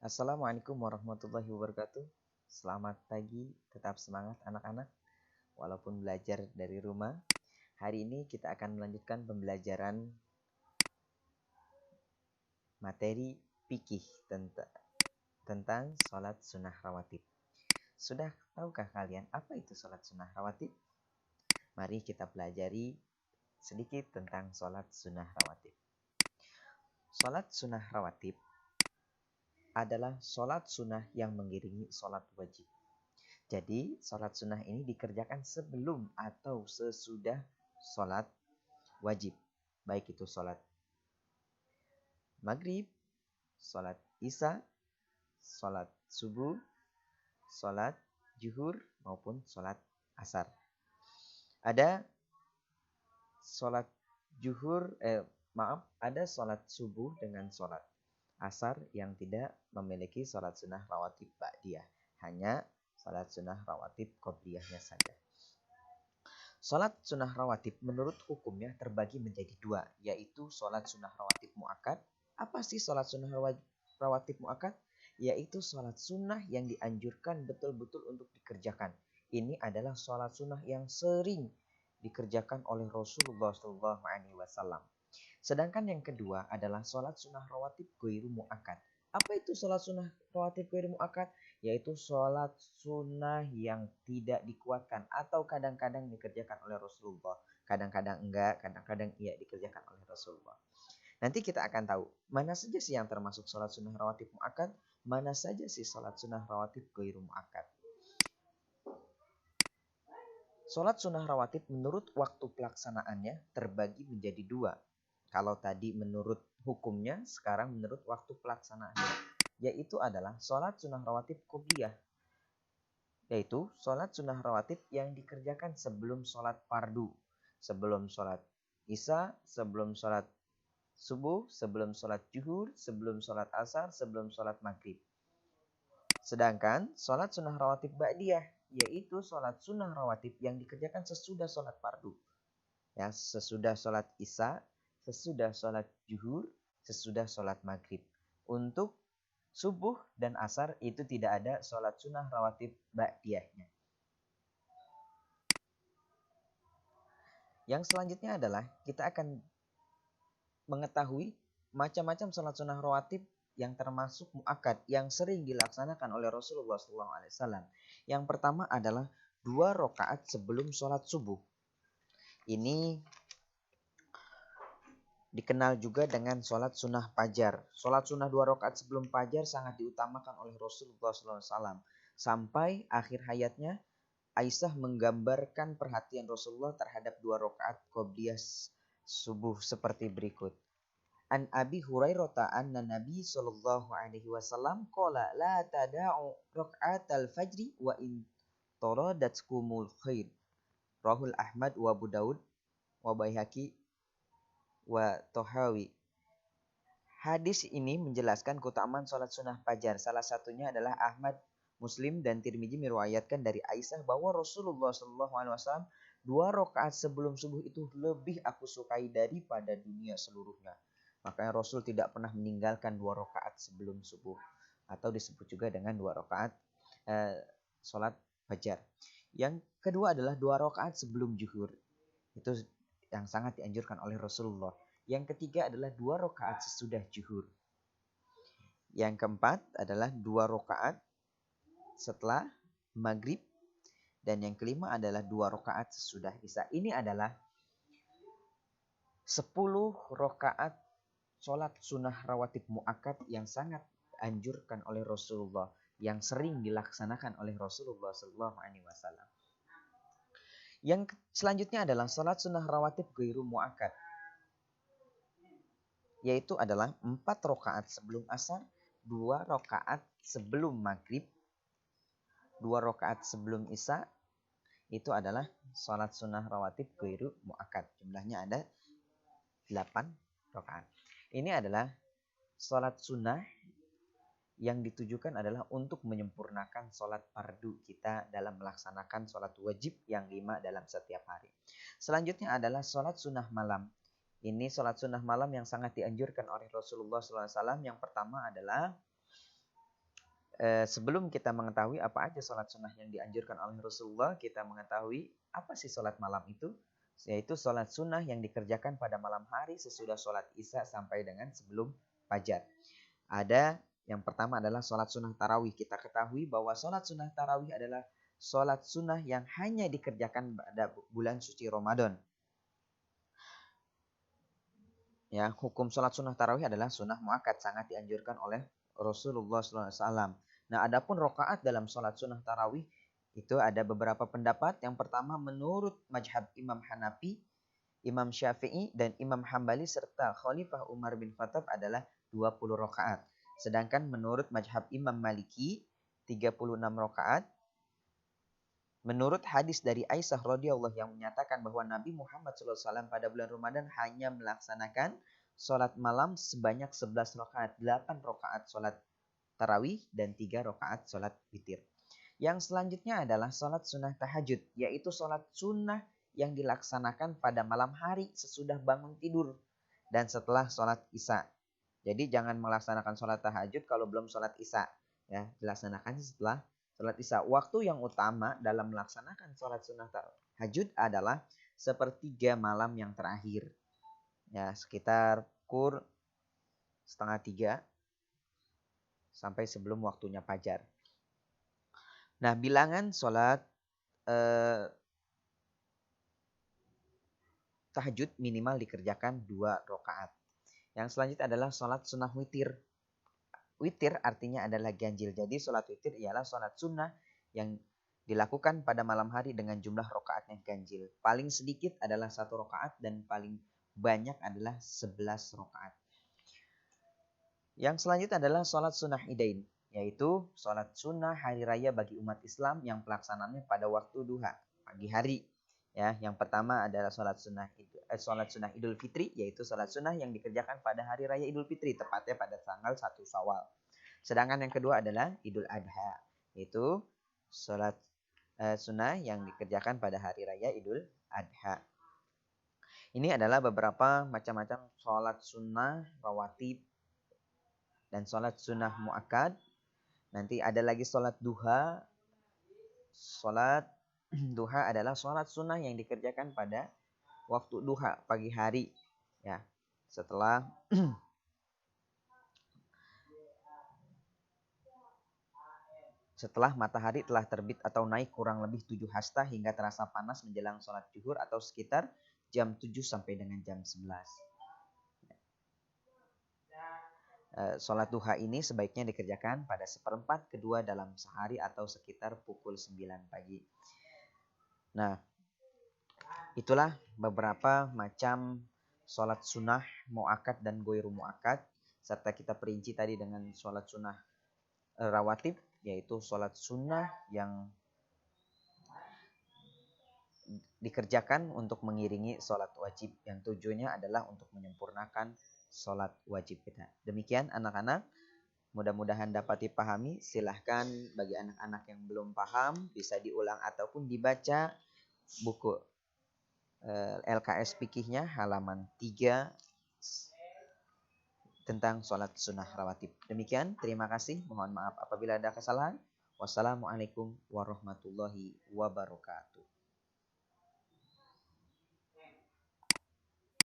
Assalamualaikum warahmatullahi wabarakatuh. Selamat pagi, tetap semangat anak-anak. Walaupun belajar dari rumah, hari ini kita akan melanjutkan pembelajaran materi fikih tentang sholat sunnah rawatib. Sudah tahukah kalian apa itu sholat sunnah rawatib? Mari kita pelajari sedikit tentang sholat sunnah rawatib. Sholat sunnah rawatib adalah sholat sunnah yang mengiringi sholat wajib. Jadi, sholat sunnah ini dikerjakan sebelum atau sesudah sholat wajib. Baik itu sholat maghrib, sholat isya, sholat subuh, sholat zuhur, maupun sholat asar. Ada sholat ada sholat subuh dengan sholat asar yang tidak memiliki sholat sunnah rawatib ba'diyah. Hanya sholat sunnah rawatib qobliyahnya saja. Sholat sunnah rawatib menurut hukumnya terbagi menjadi dua, yaitu sholat sunnah rawatib mu'akkad. Apa sih sholat sunnah rawatib mu'akkad? Yaitu sholat sunnah yang dianjurkan betul-betul untuk dikerjakan. Ini adalah sholat sunnah yang sering dikerjakan oleh Rasulullah SAW. Sedangkan yang kedua adalah sholat sunnah rawatib ghairu mu'akkad. Apa itu sholat sunnah rawatib ghairu mu'akkad? Yaitu sholat sunnah yang tidak dikuatkan atau kadang-kadang dikerjakan oleh Rasulullah. Kadang-kadang enggak, kadang-kadang iya dikerjakan oleh Rasulullah. Nanti kita akan tahu mana saja sih yang termasuk sholat sunnah rawatib mu'akkad, mana saja sih sholat sunnah rawatib ghairu mu'akkad. Sholat sunnah rawatib menurut waktu pelaksanaannya terbagi menjadi dua. Kalau tadi menurut hukumnya, sekarang menurut waktu pelaksanaannya. Yaitu adalah sholat sunnah rawatib qobliyah. Yaitu sholat sunnah rawatib yang dikerjakan sebelum sholat fardu. Sebelum sholat isya, sebelum sholat subuh, sebelum sholat zuhur, sebelum sholat asar, sebelum sholat maghrib. Sedangkan sholat sunnah rawatib ba'diyah, yaitu sholat sunnah rawatib yang dikerjakan sesudah sholat fardu. Ya, sesudah sholat isya, sesudah sholat zuhur, sesudah sholat maghrib. Untuk subuh dan asar itu tidak ada sholat sunnah rawatib ba'diyahnya. Yang selanjutnya adalah kita akan mengetahui macam-macam sholat sunnah rawatib yang termasuk mu'akkad yang sering dilaksanakan oleh Rasulullah SAW. Yang pertama adalah 2 rakaat sebelum sholat subuh. Ini dikenal juga dengan sholat sunnah fajar. Sholat sunnah 2 rakaat sebelum fajar sangat diutamakan oleh Rasulullah SAW. Sampai akhir hayatnya, Aisyah menggambarkan perhatian Rasulullah terhadap 2 rakaat qobliyah subuh seperti berikut. An Abi Hurairah anna Nabi sallallahu alaihi wasallam qala la tada'u raka'atal fajri wa in taradatkumul khair. Rahul Ahmad wa Abu Daud wa Baihaqi wa Tohawi. Hadis ini menjelaskan keutamaan sholat sunnah fajar. Salah satunya adalah Ahmad, Muslim, dan Tirmidzi meriwayatkan dari Aisyah bahwa Rasulullah SAW 2 rakaat sebelum subuh itu lebih aku sukai daripada dunia seluruhnya. Makanya Rasul tidak pernah meninggalkan 2 rakaat sebelum subuh, atau disebut juga dengan 2 rakaat sholat fajar. Yang kedua adalah 2 rakaat sebelum zuhur. Itu yang sangat dianjurkan oleh Rasulullah. Yang ketiga adalah 2 rakaat sesudah zuhur. Yang keempat adalah 2 rakaat setelah maghrib. Dan yang kelima adalah 2 rakaat sesudah isya. Ini adalah 10 rakaat sholat sunnah rawatib mu'akkad yang sangat dianjurkan oleh Rasulullah, yang sering dilaksanakan oleh Rasulullah SAW. Yang selanjutnya adalah sholat sunnah rawatib ghairu mu'akkad, yaitu adalah 4 rakaat sebelum asar, 2 rakaat sebelum maghrib, 2 rakaat sebelum isya. Itu adalah sholat sunnah rawatib ghairu mu'akkad. Jumlahnya ada 8 rakaat. Ini adalah sholat sunnah yang ditujukan adalah untuk menyempurnakan sholat fardu kita dalam melaksanakan sholat wajib yang 5 dalam setiap hari. Selanjutnya adalah sholat sunnah malam. Ini sholat sunnah malam yang sangat dianjurkan oleh Rasulullah SAW. Yang pertama adalah sebelum kita mengetahui apa aja sholat sunnah yang dianjurkan oleh Rasulullah, kita mengetahui apa sih sholat malam itu, yaitu sholat sunnah yang dikerjakan pada malam hari sesudah sholat isya sampai dengan sebelum fajar. Ada yang pertama adalah sholat sunnah tarawih. Kita ketahui bahwa sholat sunnah tarawih adalah sholat sunnah yang hanya dikerjakan pada bulan suci Ramadan. Ya, hukum sholat sunnah tarawih adalah sunnah muakkad, sangat dianjurkan oleh Rasulullah SAW. Nah, adapun rokaat dalam sholat sunnah tarawih itu ada beberapa pendapat. Yang pertama, menurut mazhab Imam Hanafi, Imam Syafi'i, dan Imam Hambali serta Khalifah Umar bin Khattab adalah 20 rokaat. Sedangkan menurut mazhab Imam Maliki 36 rokaat. Menurut hadis dari Aisyah radhiyallahu yang menyatakan bahwa Nabi Muhammad SAW pada bulan Ramadan hanya melaksanakan sholat malam sebanyak 11 rakaat, 8 rakaat sholat tarawih dan 3 rakaat sholat witir. Yang selanjutnya adalah sholat sunnah tahajud, yaitu sholat sunnah yang dilaksanakan pada malam hari sesudah bangun tidur dan setelah sholat isya. Jadi jangan melaksanakan sholat tahajud kalau belum sholat isya, ya, dilaksanakan setelah sholat isya. Waktu yang utama dalam melaksanakan sholat sunnah tahajud adalah sepertiga malam yang terakhir, ya, sekitar pukul 2:30 sampai sebelum waktunya fajar. Nah, bilangan sholat tahajud minimal dikerjakan 2 rakaat. Yang selanjutnya adalah sholat sunnah witir. Witir artinya adalah ganjil. Jadi sholat witir ialah sholat sunnah yang dilakukan pada malam hari dengan jumlah rakaat yang ganjil. Paling sedikit adalah 1 rakaat dan paling banyak adalah 11 rakaat. Yang selanjutnya adalah sholat sunnah idain, yaitu sholat sunnah hari raya bagi umat Islam yang pelaksanaannya pada waktu duha, pagi hari. Ya, yang pertama adalah sholat sunnah Idul Fitri, yaitu sholat sunnah yang dikerjakan pada hari raya Idul Fitri, tepatnya pada tanggal 1 Syawal. Sedangkan yang kedua adalah Idul Adha, yaitu sholat sunnah yang dikerjakan pada hari raya Idul Adha. Ini adalah beberapa macam-macam sholat sunnah rawatib dan sholat sunnah muakkad. Nanti ada lagi sholat duha. Sholat duha adalah sholat sunnah yang dikerjakan pada waktu duha, pagi hari. Ya, setelah matahari telah terbit atau naik kurang lebih 7 hasta hingga terasa panas menjelang sholat zuhur atau sekitar jam 7 sampai dengan jam 11. Sholat duha ini sebaiknya dikerjakan pada 1/4 kedua dalam sehari atau sekitar pukul 9 pagi. Nah, itulah beberapa macam sholat sunnah muakkad dan goiru muakkad, serta kita perinci tadi dengan sholat sunnah rawatib, yaitu sholat sunnah yang dikerjakan untuk mengiringi sholat wajib, yang tujuannya adalah untuk menyempurnakan sholat wajib kita. Demikian anak-anak, mudah-mudahan dapat dipahami. Silahkan bagi anak-anak yang belum paham bisa diulang ataupun dibaca buku LKS Fikihnya halaman 3 tentang sholat sunnah rawatib. Demikian, terima kasih. Mohon maaf apabila ada kesalahan. Wassalamualaikum warahmatullahi wabarakatuh.